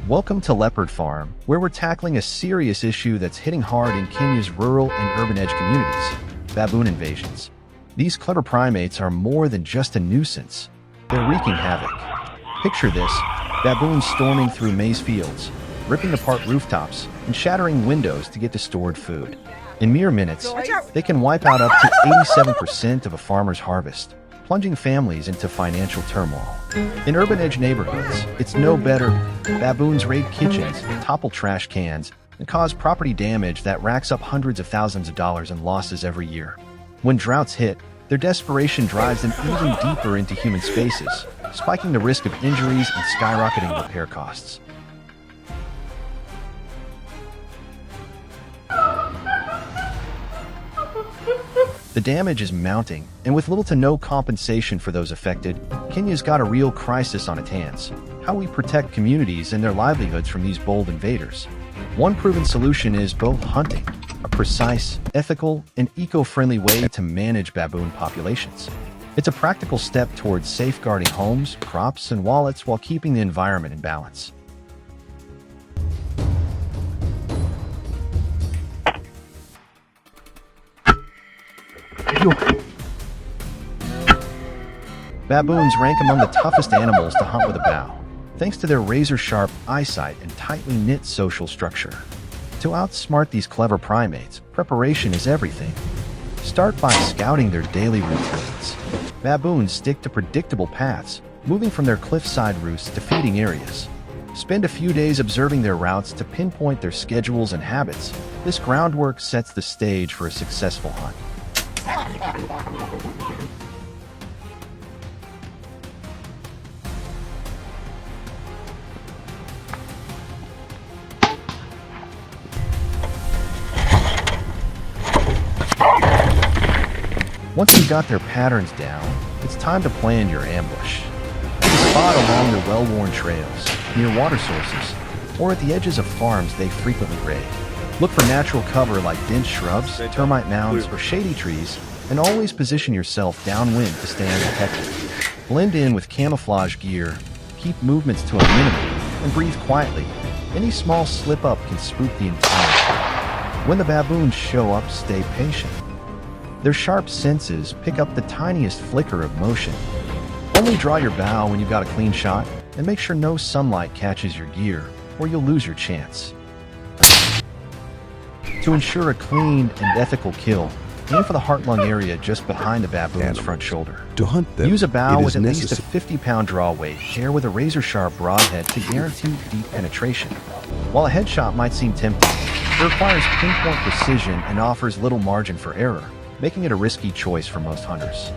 Welcome to Leopard Farm, where we're tackling a serious issue that's hitting hard in Kenya's rural and urban edge communities: baboon invasions. These clever primates are more than just a nuisance. They're wreaking havoc. Picture this: baboons storming through maize fields, ripping apart rooftops, and shattering windows to get to stored food. In mere minutes, they can wipe out up to 87% of a farmer's harvest, plunging families into financial turmoil. In urban edge neighborhoods, it's no better. Baboons raid kitchens, topple trash cans, and cause property damage that racks up hundreds of thousands of dollars in losses every year. When droughts hit, their desperation drives them even deeper into human spaces, spiking the risk of injuries and skyrocketing repair costs. The damage is mounting, and with little to no compensation for those affected, Kenya's got a real crisis on its hands: how we protect communities and their livelihoods from these bold invaders. One proven solution is bow hunting, a precise, ethical, and eco-friendly way to manage baboon populations. It's a practical step towards safeguarding homes, crops, and wallets while keeping the environment in balance. Baboons rank among the toughest animals to hunt with a bow, thanks to their razor-sharp eyesight and tightly knit social structure. To outsmart these clever primates, preparation is everything. Start by scouting their daily routines. Baboons stick to predictable paths, moving from their cliffside roosts to feeding areas. Spend a few days observing their routes to pinpoint their schedules and habits. This groundwork sets the stage for a successful hunt. Once you've got their patterns down, it's time to plan your ambush. Pick a spot along their well-worn trails, near water sources, or at the edges of farms they frequently raid. Look for natural cover like dense shrubs, termite mounds, or shady trees, and always position yourself downwind to stay undetected. Blend in with camouflage gear, keep movements to a minimum, and breathe quietly. Any small slip-up can spook the entire herd. When the baboons show up, stay patient. Their sharp senses pick up the tiniest flicker of motion. Only draw your bow when you've got a clean shot, and make sure no sunlight catches your gear, or you'll lose your chance. To ensure a clean and ethical kill, aim for the heart-lung area just behind the baboon's front shoulder. To hunt them, use a bow with at least a 50-pound draw weight, pair with a razor-sharp broadhead to guarantee deep penetration. While a headshot might seem tempting, it requires pinpoint precision and offers little margin for error, making it a risky choice for most hunters.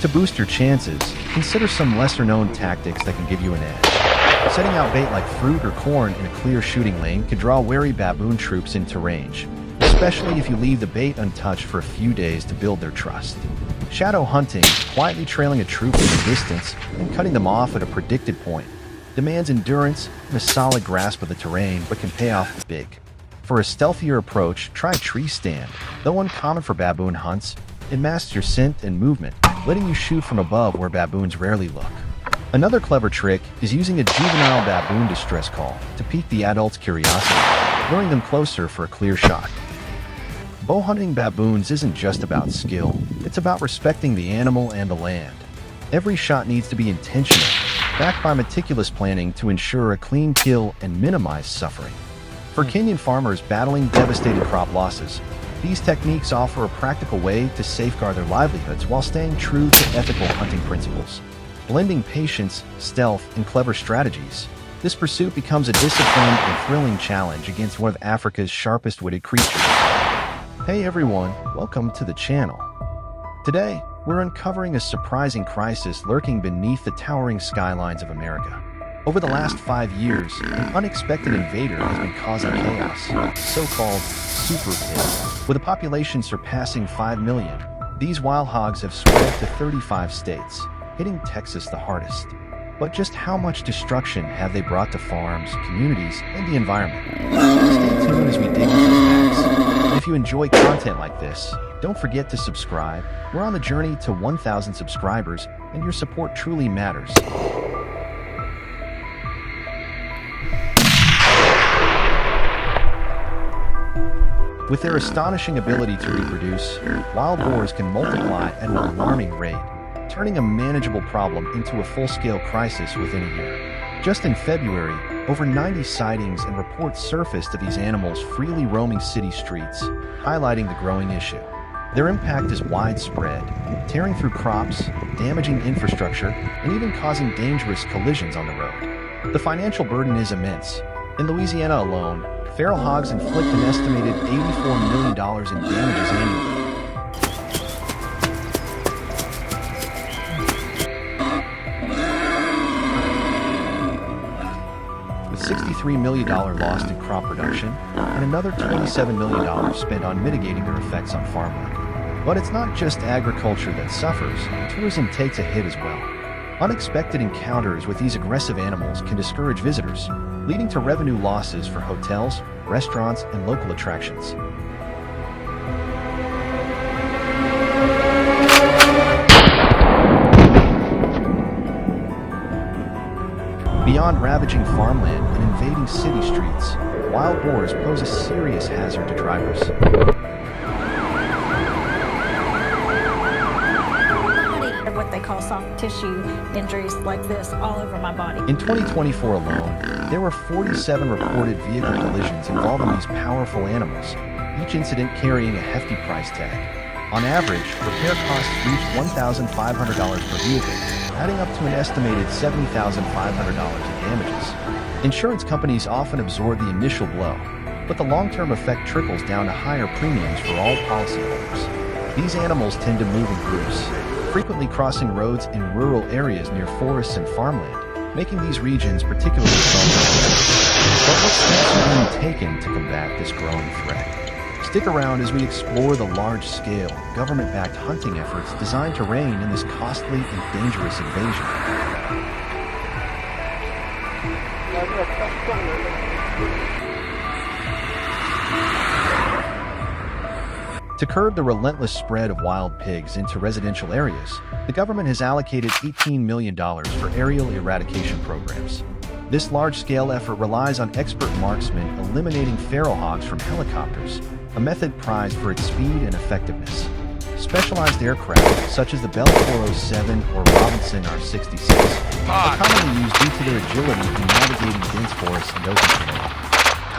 To boost your chances, consider some lesser-known tactics that can give you an edge. Setting out bait like fruit or corn in a clear shooting lane can draw wary baboon troops into range, especially if you leave the bait untouched for a few days to build their trust. Shadow hunting, quietly trailing a troop in the distance and cutting them off at a predicted point, demands endurance and a solid grasp of the terrain, but can pay off big. For a stealthier approach, try tree stand. Though uncommon for baboon hunts, it masks your scent and movement, letting you shoot from above where baboons rarely look. Another clever trick is using a juvenile baboon distress call to pique the adult's curiosity, luring them closer for a clear shot. Bow hunting baboons isn't just about skill, it's about respecting the animal and the land. Every shot needs to be intentional, backed by meticulous planning to ensure a clean kill and minimize suffering. For Kenyan farmers battling devastating crop losses, these techniques offer a practical way to safeguard their livelihoods while staying true to ethical hunting principles. Blending patience, stealth, and clever strategies, this pursuit becomes a disciplined and thrilling challenge against one of Africa's sharpest-witted creatures. Hey everyone, welcome to the channel. Today, we're uncovering a surprising crisis lurking beneath the towering skylines of America. Over the last 5 years, an unexpected invader has been causing chaos, so-called super pig. With a population surpassing 5 million, these wild hogs have spread to 35 states, hitting Texas the hardest. But just how much destruction have they brought to farms, communities, and the environment? Stay tuned as we dig into the facts. And if you enjoy content like this, don't forget to subscribe. We're on the journey to 1,000 subscribers, and your support truly matters. With their astonishing ability to reproduce, wild boars can multiply at an alarming rate, turning a manageable problem into a full-scale crisis within a year. Just in February, over 90 sightings and reports surfaced of these animals freely roaming city streets, highlighting the growing issue. Their impact is widespread, tearing through crops, damaging infrastructure, and even causing dangerous collisions on the road. The financial burden is immense. In Louisiana alone, feral hogs inflict an estimated $84 million in damages annually. With $63 million lost in crop production and another $27 million spent on mitigating their effects on farmland. But it's not just agriculture that suffers, tourism takes a hit as well. Unexpected encounters with these aggressive animals can discourage visitors, leading to revenue losses for hotels, restaurants, and local attractions. Beyond ravaging farmland and invading city streets, wild boars pose a serious hazard to drivers. What they call soft tissue injuries like this all over my body. In 2024 alone, there were 47 reported vehicle collisions involving these powerful animals, each incident carrying a hefty price tag. On average, repair costs reached $1,500 per vehicle, adding up to an estimated $70,500 in damages. Insurance companies often absorb the initial blow, but the long-term effect trickles down to higher premiums for all policyholders. These animals tend to move in groups, frequently crossing roads in rural areas near forests and farmland, making these regions particularly prone to accidents. But what steps are being taken to combat this growing threat? Stick around as we explore the large-scale, government-backed hunting efforts designed to rein in this costly and dangerous invasion. To curb the relentless spread of wild pigs into residential areas, the government has allocated $18 million for aerial eradication programs. This large-scale effort relies on expert marksmen eliminating feral hogs from helicopters, a method prized for its speed and effectiveness. Specialized aircraft, such as the Bell 407 or Robinson R-66, are commonly used due to their agility in navigating dense forests and open terrain.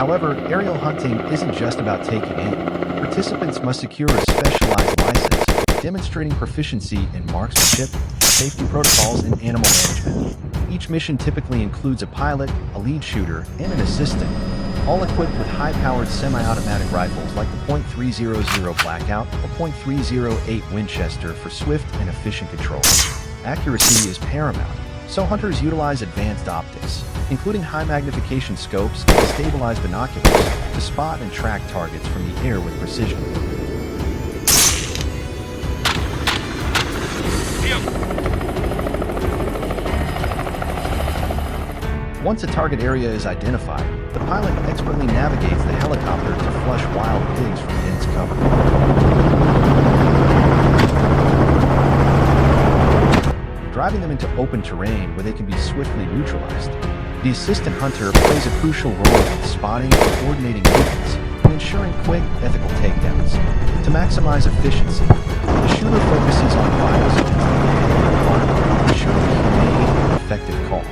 However, aerial hunting isn't just about taking aim. Participants must secure a specialized license, demonstrating proficiency in marksmanship, safety protocols, and animal management. Each mission typically includes a pilot, a lead shooter, and an assistant, all equipped with high-powered semi-automatic rifles like the .300 Blackout or .308 Winchester for swift and efficient control. Accuracy is paramount, so hunters utilize advanced optics, including high-magnification scopes and stabilized binoculars, to spot and track targets from the air with precision. Once a target area is identified, the pilot expertly navigates the helicopter to flush wild pigs from dense cover. Driving them into open terrain where they can be swiftly neutralized. The assistant hunter plays a crucial role in spotting and coordinating movements and ensuring quick, ethical takedowns. To maximize efficiency, the shooter focuses on vitals and ensuring a humane and effective call.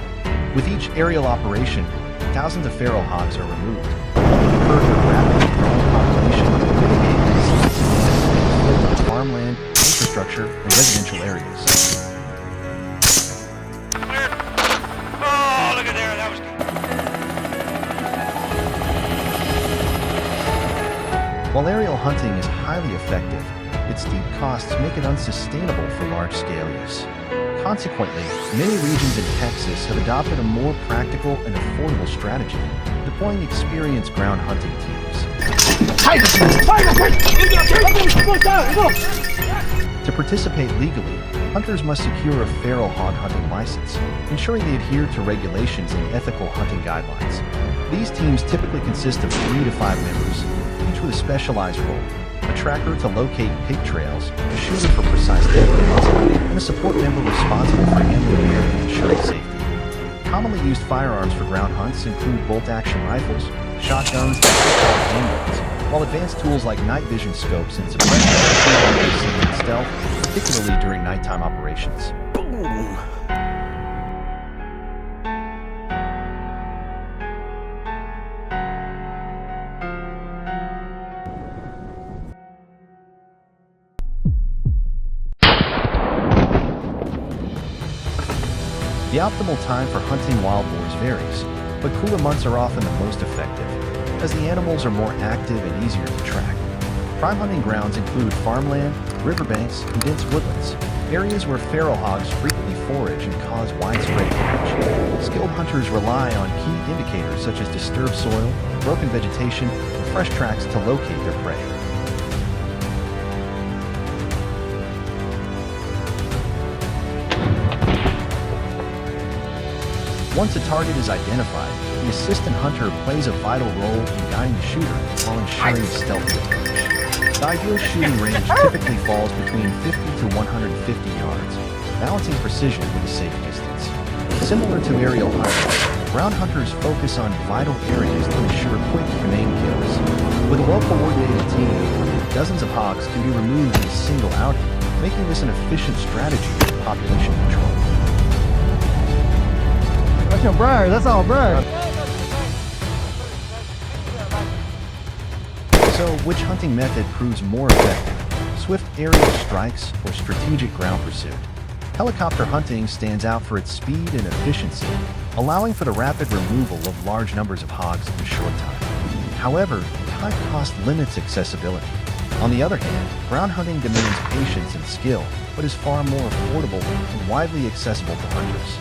With each aerial operation, thousands of feral hogs are removed, helping curb the rapidly growing population and mitigate the significant farmland, infrastructure, and residential areas. While aerial hunting is highly effective, its steep costs make it unsustainable for large-scale use. Consequently, many regions in Texas have adopted a more practical and affordable strategy, deploying experienced ground hunting teams. To participate legally, hunters must secure a feral hog hunting license, ensuring they adhere to regulations and ethical hunting guidelines. These teams typically consist of 3 to 5 members, each each with a specialized role: a tracker to locate pig trails, a shooter for precise takedowns, and a support member responsible for handling gear and ensuring safety. Commonly used firearms for ground hunts include bolt-action rifles, shotguns, and so-called handguns, while advanced tools like night vision scopes and suppressors are used in stealth, particularly during nighttime operations. The optimal time for hunting wild boars varies, but cooler months are often the most effective, as the animals are more active and easier to track. Prime hunting grounds include farmland, riverbanks, and dense woodlands, areas where feral hogs frequently forage and cause widespread damage. Skilled hunters rely on key indicators such as disturbed soil, broken vegetation, and fresh tracks to locate their prey. Once a target is identified, the assistant hunter plays a vital role in guiding the shooter while ensuring a stealthy approach. The ideal shooting range typically falls between 50 to 150 yards, balancing precision with a safe distance. Similar to aerial hunting, ground hunters focus on vital areas to ensure quick and aim kills. With a well-coordinated team, dozens of hogs can be removed in a single outing, making this an efficient strategy for population control. That's your bird, that's all bird. So, which hunting method proves more effective? Swift aerial strikes or strategic ground pursuit? Helicopter hunting stands out for its speed and efficiency, allowing for the rapid removal of large numbers of hogs in a short time. However, high cost limits accessibility. On the other hand, ground hunting demands patience and skill, but is far more affordable and widely accessible to hunters.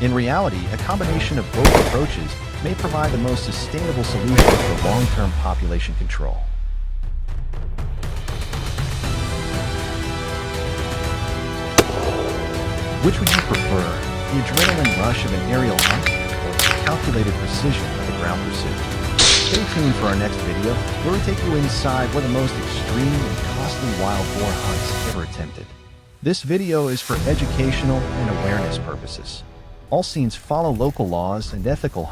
In reality, a combination of both approaches may provide the most sustainable solution for long-term population control. Which would you prefer, the adrenaline rush of an aerial hunt or the calculated precision of a ground pursuit? Stay tuned for our next video, where we take you inside one of the most extreme and costly wild boar hunts ever attempted. This video is for educational and awareness purposes. All scenes follow local laws and ethical